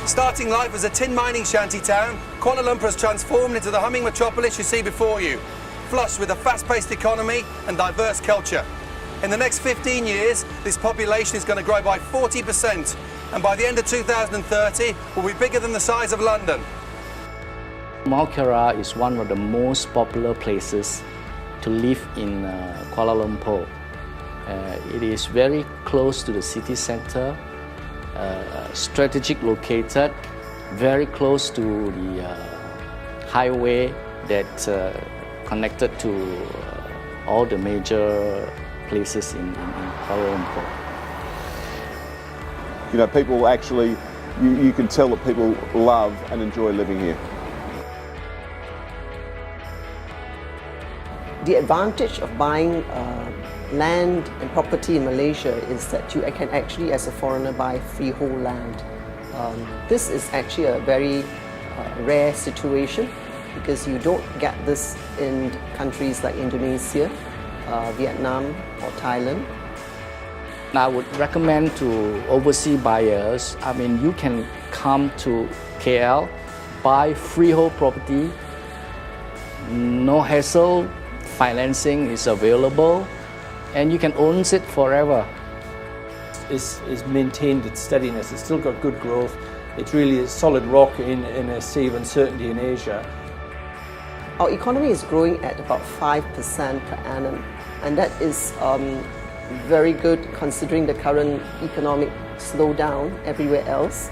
Starting life as a tin mining shanty town, Kuala Lumpur has transformed into the humming metropolis you see before you, flush with a fast-paced economy and diverse culture. In the next 15 years, this population is going to grow by 40%, and by the end of 2030, will be bigger than the size of London. MountKiara is one of the most popular places to live in Kuala Lumpur. It is very close to the city centre, strategic located, very close to the highway that connected to all the major places in Kuala Lumpur. You know, people actually, you can tell that people love and enjoy living here. The advantage of buying land and property in Malaysia is that you can actually, as a foreigner, buy freehold land. This is actually a very rare situation because you don't get this in countries like Indonesia, Vietnam or Thailand. I would recommend to overseas buyers, you can come to KL, buy freehold property, no hassle, financing is available, and you can own it forever. It's maintained its steadiness, it's still got good growth. It's really a solid rock in a sea of uncertainty in Asia. Our economy is growing at about 5% per annum, and that is very good considering the current economic slowdown everywhere else.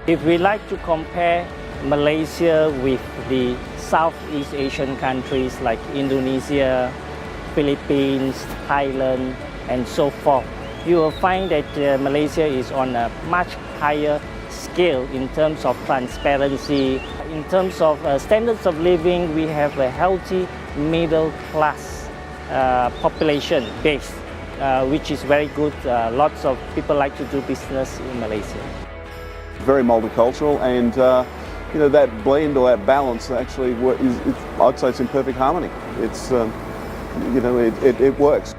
If we like to compare Malaysia with the Southeast Asian countries like Indonesia, Philippines, Thailand, and so forth, you will find that Malaysia is on a much higher scale in terms of transparency. In terms of standards of living, we have a healthy middle class population base, which is very good. Lots of people like to do business in Malaysia. Very multicultural, and you know, that blend or that balance actually I'd say it's in perfect harmony. It's you know, it works.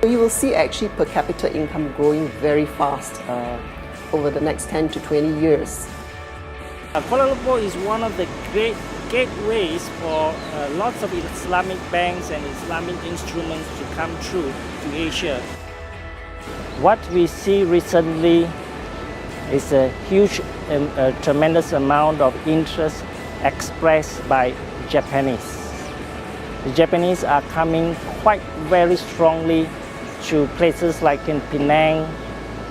You will see actually per capita income growing very fast over the next 10 to 20 years. Kuala Lumpur is one of the great gateways for lots of Islamic banks and Islamic instruments to come through to Asia. What we see recently is a huge, tremendous amount of interest expressed by Japanese. The Japanese are coming quite very strongly to places like in Penang,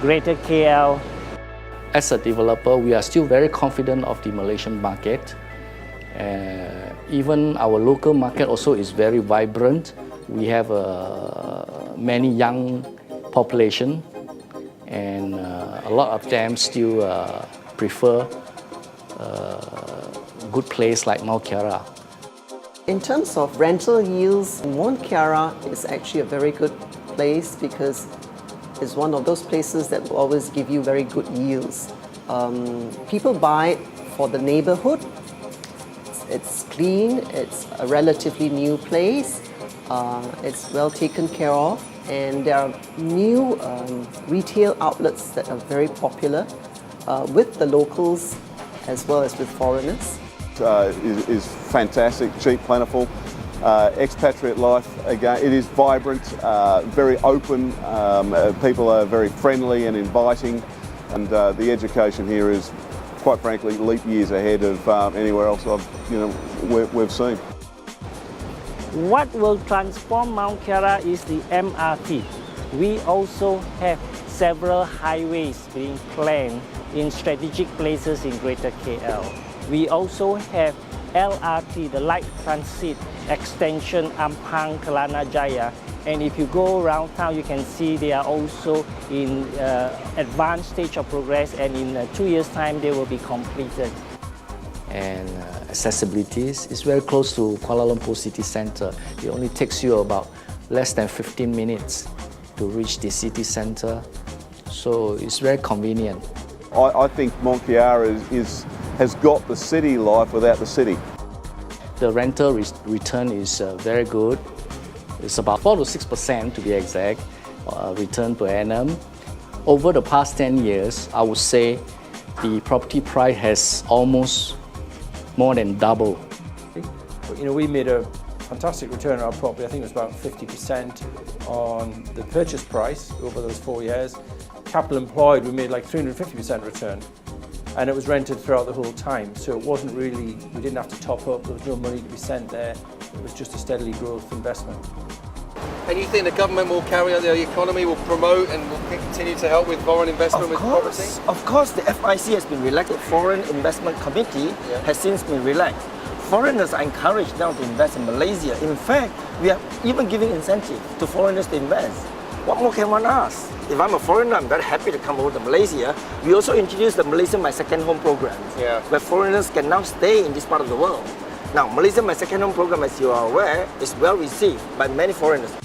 Greater KL. As a developer, we are still very confident of the Malaysian market. Even our local market also is very vibrant. We have many young population, and a lot of them still prefer a good place like MountKiara. In terms of rental yields, MountKiara is actually a very good place because it's one of those places that will always give you very good yields. People buy it for the neighborhood. It's clean, it's a relatively new place, it's well taken care of, and there are new retail outlets that are very popular with the locals as well as with foreigners. Is fantastic, cheap, plentiful. Expatriate life, again, it is vibrant, very open, people are very friendly and inviting, and the education here is, quite frankly, leap years ahead of anywhere else we've seen. What will transform MountKiara is the MRT. We also have several highways being planned in strategic places in Greater KL. We also have LRT, the light transit extension Ampang Kelana Jaya, and if you go around town you can see they are also in advanced stage of progress, and in 2 years time they will be completed. And accessibility is very close to Kuala Lumpur city centre. It only takes you about less than 15 minutes to reach the city centre, so it's very convenient. I think MountKiara has got the city life without the city. The rental return is very good. It's about 4 to 6% to be exact, return per annum. Over the past 10 years, I would say the property price has almost more than doubled. But, we made a fantastic return on our property. I think it was about 50% on the purchase price over those 4 years. Capital employed, we made like 350% return. And it was rented throughout the whole time. So it wasn't really, we didn't have to top up, there was no money to be sent there. It was just a steadily growth investment. And you think the government will carry on the economy, will promote and will continue to help with foreign investment with property? Of course, the FIC has been relaxed. Foreign Investment Committee has since been relaxed. Foreigners are encouraged now to invest in Malaysia. In fact, we are even giving incentive to foreigners to invest. What more can one ask? If I'm a foreigner, I'm very happy to come over to Malaysia. We also introduced the Malaysia My Second Home program, where foreigners can now stay in this part of the world. Now, Malaysia My Second Home program, as you are aware, is well received by many foreigners.